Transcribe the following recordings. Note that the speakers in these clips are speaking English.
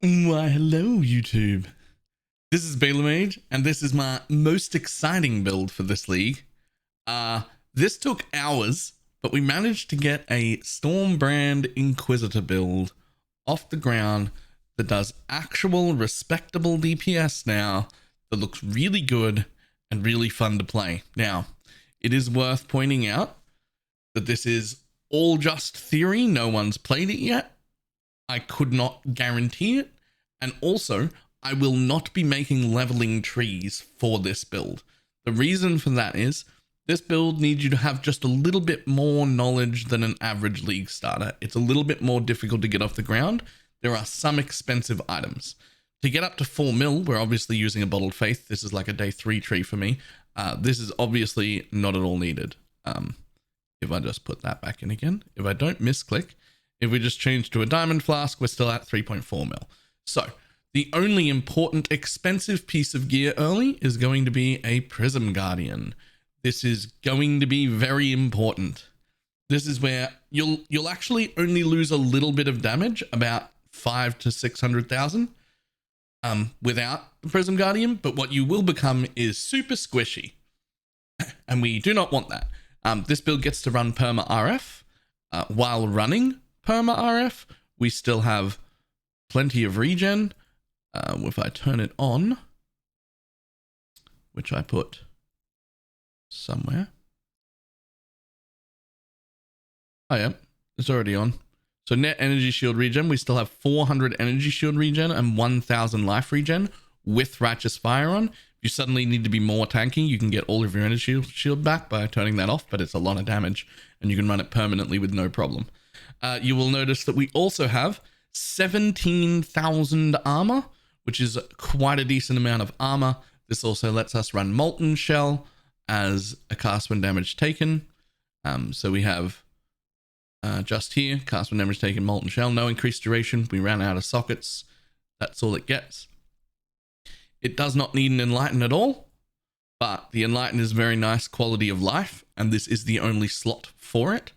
Why, hello, YouTube. This is BalorMage, and this is my most exciting build for this league. This took hours, but we managed to get a Storm Brand Inquisitor build off the ground that does actual respectable DPS now, that looks really good and really fun to play. Now, it is worth pointing out that this is all just theory. No one's played it yet. I could not guarantee it. And also, I will not be making leveling trees for this build. The reason for that is, this build needs you to have just a little bit more knowledge than an average league starter. It's a little bit more difficult to get off the ground. There are some expensive items. To get up to 4 mil, we're obviously using a Bottled Faith. This is like a day 3 tree for me. This is obviously not at all needed. If I just put that back in again, if I don't misclick, if we just change to a Diamond Flask, we're still at 3.4 mil. So the only important expensive piece of gear early is going to be a Prism Guardian. This is going to be very important. This is where you'll actually only lose a little bit of damage, about 500 to 600,000, without the Prism Guardian, but what you will become is super squishy, and we do not want that. This build gets to run Perma RF. While running Perma RF, we still have plenty of regen. If I turn it on, which I put somewhere. Oh yeah, it's already on. So net energy shield regen, we still have 400 energy shield regen and 1000 life regen with Righteous Fire on. If you suddenly need to be more tanky, you can get all of your energy shield back by turning that off, but it's a lot of damage and you can run it permanently with no problem. You will notice that we also have 17,000 armor, which is quite a decent amount of armor. This also lets us run Molten Shell as a cast when damage taken. So we have just here, cast when damage taken, Molten Shell, no increased duration. We ran out of sockets. That's all it gets. It does not need an Enlighten at all, but the Enlighten is very nice quality of life, and this is the only slot for it.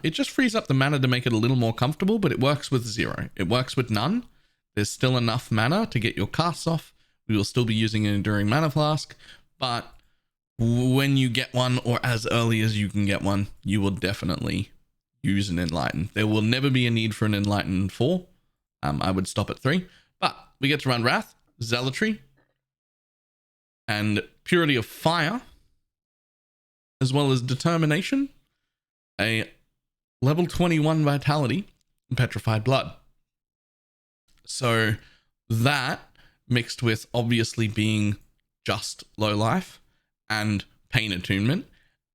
It just frees up the mana to make it a little more comfortable, but it works with 0. It works with none. There's still enough mana to get your casts off. We will still be using an Enduring Mana Flask, but when you get one, or as early as you can get one, you will definitely use an Enlighten. There will never be a need for an Enlighten 4. I would stop at 3, but we get to run Wrath, Zealotry, and Purity of Fire, as well as Determination, a level 21 Vitality, and Petrified Blood. So that, mixed with obviously being just low life and Pain Attunement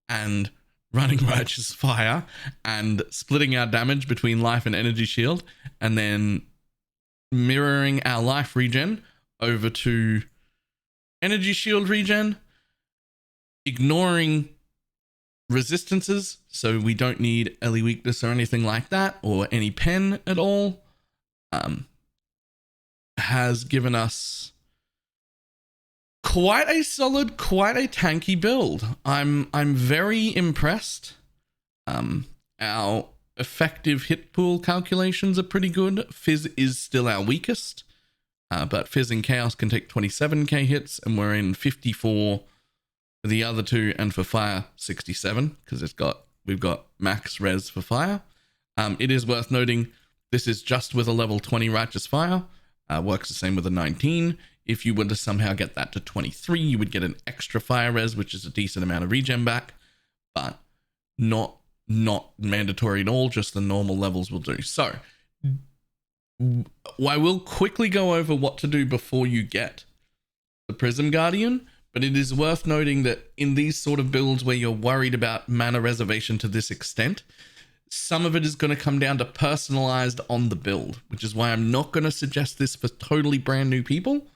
and running Righteous Fire and splitting our damage between life and energy shield, and then mirroring our life regen over to energy shield regen, ignoring resistances, so we don't need Ellie weakness or anything like that, or any pen at all, has given us quite a solid, quite a tanky build. I'm very impressed. Our effective hit pool calculations are pretty good. Fizz is still our weakest, but Fizz and Chaos can take 27k hits, and we're in 54 for the other two, and for Fire 67, because we've got max res for Fire. It is worth noting this is just with a level 20 Righteous Fire. Works the same with a 19. If you were to somehow get that to 23, you would get an extra fire res, which is a decent amount of regen back, but not mandatory at all. Just the normal levels will do. So I will quickly go over what to do before you get the Prism Guardian, but it is worth noting that in these sort of builds where you're worried about mana reservation to this extent, some of it is going to come down to personalized on the build, which is why I'm not going to suggest this for totally brand new people,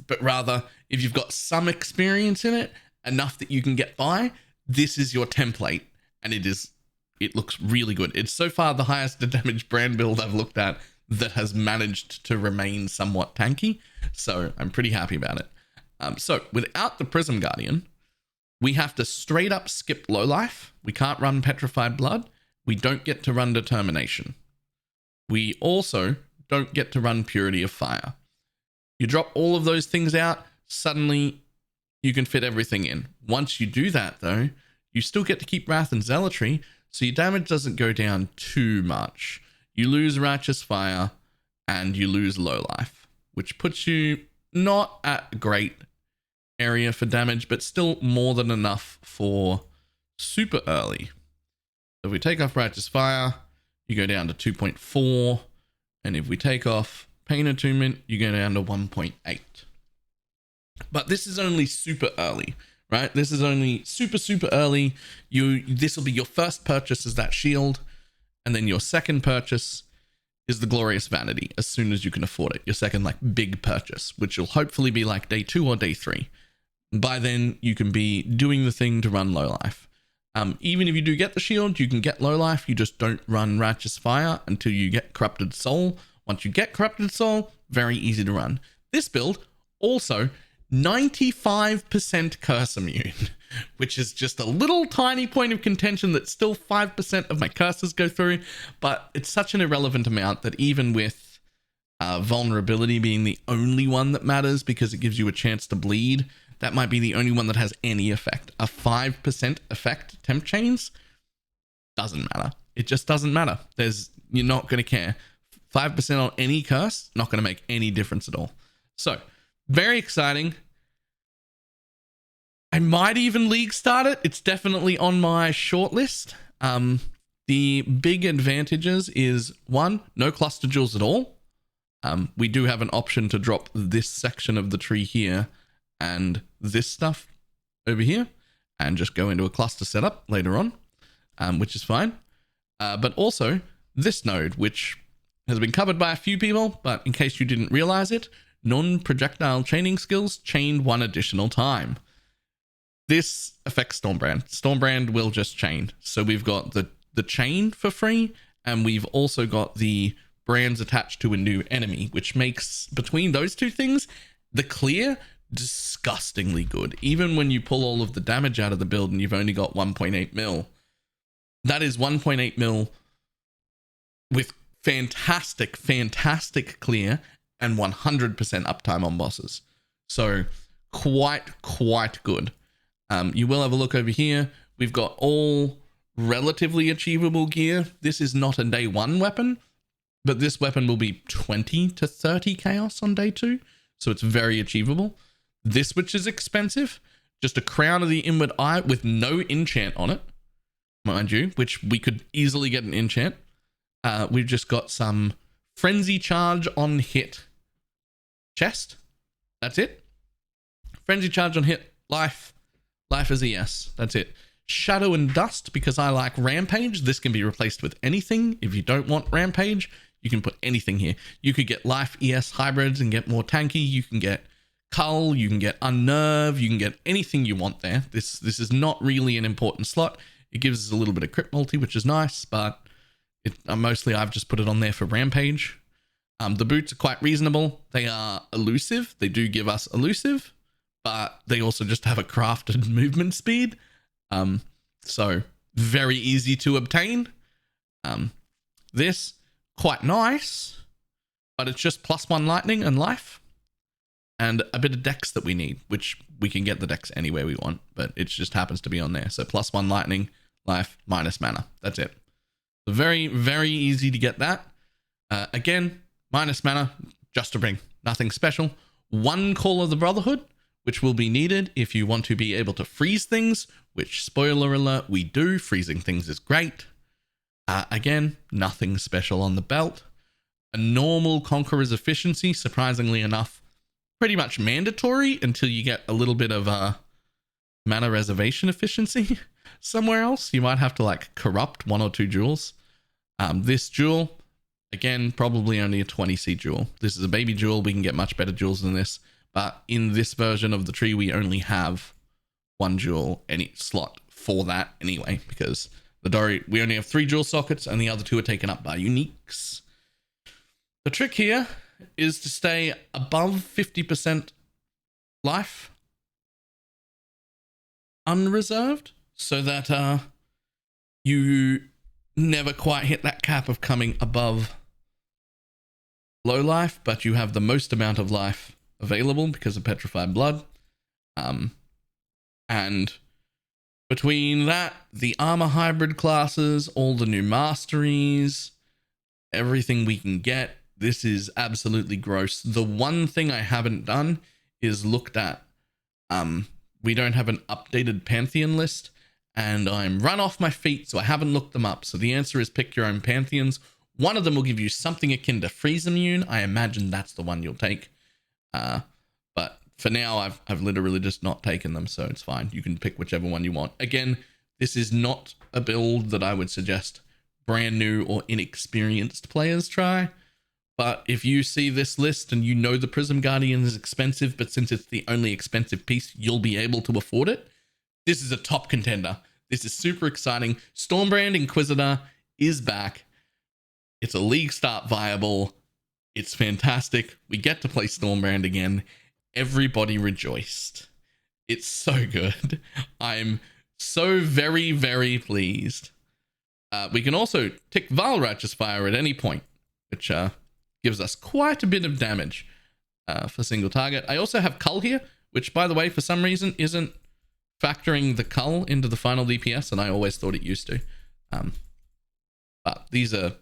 but rather if you've got some experience in it, enough that you can get by, this is your template, and it looks really good. It's so far the highest damage brand build I've looked at that has managed to remain somewhat tanky, so I'm pretty happy about it. So without the Prism Guardian, we have to straight up skip low life. We can't run Petrified Blood. We don't get to run Determination. We also don't get to run Purity of Fire. You drop all of those things out, suddenly you can fit everything in. Once you do that though, you still get to keep Wrath and Zealotry, so your damage doesn't go down too much. You lose Righteous Fire and you lose Low Life, which puts you not at a great area for damage, but still more than enough for super early. If we take off Righteous Fire, you go down to 2.4, and if we take off Pain Attunement, you go down to 1.8. But this is only super early, right? This is only super early. This will be your first purchase as that shield, and then your second purchase is the Glorious Vanity as soon as you can afford it. Your second like big purchase, which will hopefully be like day 2 or day 3. By then you can be doing the thing to run Low Life. Even if you do get the shield, you can get Low Life. You just don't run Righteous Fire until you get Corrupted Soul. Once you get Corrupted Soul, very easy to run. This build also 95% curse immune, which is just a little tiny point of contention that still 5% of my curses go through, but it's such an irrelevant amount that even with vulnerability being the only one that matters because it gives you a chance to bleed, that might be the only one that has any effect. A 5% effect temp chains doesn't matter. It just doesn't matter. You're not going to care. 5% on any curse, not going to make any difference at all. So, very exciting. I might even league start it. It's definitely on my shortlist. The big advantages is 1, no cluster jewels at all. We do have an option to drop this section of the tree here and this stuff over here and just go into a cluster setup later on, which is fine. But also this node, which has been covered by a few people, but in case you didn't realize it, non-projectile chaining skills chained 1 additional time. This affects Storm Brand. Storm Brand will just chain. So we've got the chain for free, and we've also got the brands attached to a new enemy, which makes, between those two things, the clear disgustingly good. Even when you pull all of the damage out of the build and you've only got 1.8 mil, that is 1.8 mil with fantastic clear and 100% uptime on bosses. So quite good. You will have a look over here. We've got all relatively achievable gear. This is not a day 1 weapon, but this weapon will be 20 to 30 chaos on day 2. So it's very achievable. This, which is expensive, just a Crown of the Inward Eye with no enchant on it, mind you, which we could easily get an enchant. We've just got some Frenzy Charge on hit chest. That's it. Frenzy Charge on hit, life is a yes. That's it. Shadow and Dust, because I like Rampage. This can be replaced with anything. If you don't want Rampage, you can put anything here. You could get life ES hybrids and get more tanky. You can get Cull, you can get Unnerve, you can get anything you want there. This is not really an important slot. It gives us a little bit of crit multi, which is nice, but mostly I've just put it on there for Rampage. The boots are quite reasonable. They are elusive. They do give us elusive, but they also just have a crafted movement speed. So very easy to obtain. This, quite nice, but it's just +1 lightning and life. And a bit of dex that we need, which we can get the dex anywhere we want, but it just happens to be on there. So +1 lightning, life, minus mana. That's it. Very, very easy to get that. Again, minus mana, just to bring. Nothing special. 1 Call of the Brotherhood, which will be needed if you want to be able to freeze things, which, spoiler alert, we do. Freezing things is great. Again, nothing special on the belt. A normal Conqueror's Efficiency, surprisingly enough, pretty much mandatory until you get a little bit of mana reservation efficiency somewhere else. You might have to like corrupt 1 or 2 jewels. This jewel, again, probably only a 20C jewel. This is a baby jewel. We can get much better jewels than this, but in this version of the tree, we only have 1 jewel any slot for that anyway, because we only have 3 jewel sockets and the other 2 are taken up by uniques. The trick here is to stay above 50% life unreserved so that you never quite hit that cap of coming above low life, but you have the most amount of life available because of Petrified Blood. And between that, the armor hybrid classes, all the new masteries, everything we can get, this is absolutely gross. The one thing I haven't done is looked at, we don't have an updated Pantheon list, and I'm run off my feet, so I haven't looked them up. So the answer is pick your own Pantheons. One of them will give you something akin to freeze immune. I imagine that's the one you'll take. But for now, I've literally just not taken them, so it's fine. You can pick whichever one you want. Again, this is not a build that I would suggest brand new or inexperienced players try. But if you see this list and you know the Prism Guardian is expensive, but since it's the only expensive piece, you'll be able to afford it, this is a top contender. This is super exciting. Storm Brand Inquisitor is back. It's a league start viable. It's fantastic. We get to play Storm Brand again. Everybody rejoiced. It's so good. I'm so very, very pleased. We can also tick Vile Righteous Fire at any point, which gives us quite a bit of damage for single target. I also have Cull here, which, by the way, for some reason isn't factoring the Cull into the final DPS, and I always thought it used to. But these are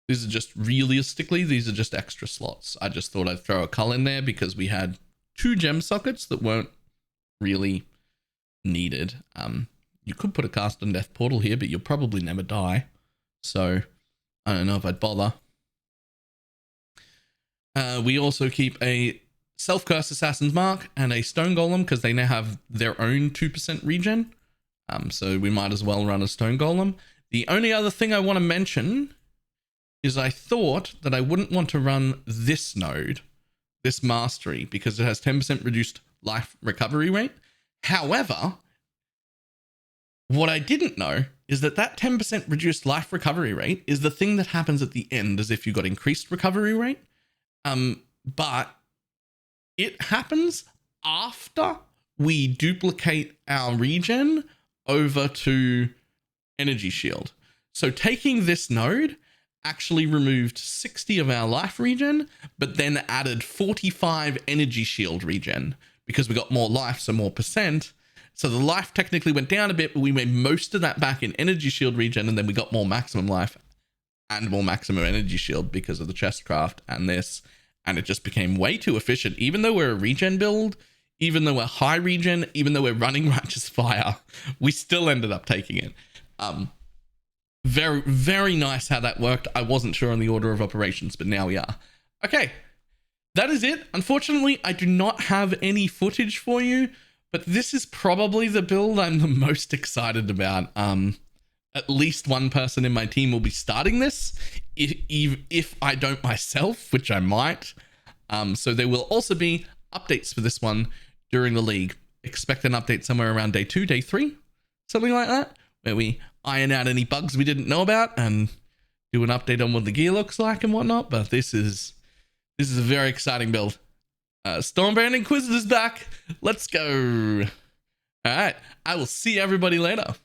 just, realistically, these are just extra slots. I just thought I'd throw a Cull in there because we had 2 gem sockets that weren't really needed. You could put a Cast on Death portal here, but you'll probably never die. So I don't know if I'd bother. We also keep a Self-Curse Assassin's Mark and a Stone Golem because they now have their own 2% regen. So we might as well run a Stone Golem. The only other thing I want to mention is I thought that I wouldn't want to run this node, this mastery, because it has 10% reduced life recovery rate. However, what I didn't know is that 10% reduced life recovery rate is the thing that happens at the end as if you got increased recovery rate. But it happens after we duplicate our regen over to Energy Shield. So taking this node actually removed 60 of our life regen, but then added 45 Energy Shield regen because we got more life, so more percent. So the life technically went down a bit, but we made most of that back in Energy Shield regen, and then we got more maximum life and more maximum Energy Shield because of the chest craft and this, and it just became way too efficient. Even though we're a regen build, even though we're high regen, even though we're running Righteous Fire, we still ended up taking it. Very, very nice how that worked. I wasn't sure on the order of operations, but now we are. Okay, that is it. Unfortunately, I do not have any footage for you, but this is probably the build I'm the most excited about. At least one person in my team will be starting this, if I don't myself, which I might. So there will also be updates for this one during the league. Expect an update somewhere around day 2, day 3, something like that, where we iron out any bugs we didn't know about and do an update on what the gear looks like and whatnot. But this is a very exciting build. Storm Brand Inquisitor's back. Let's go. All right. I will see everybody later.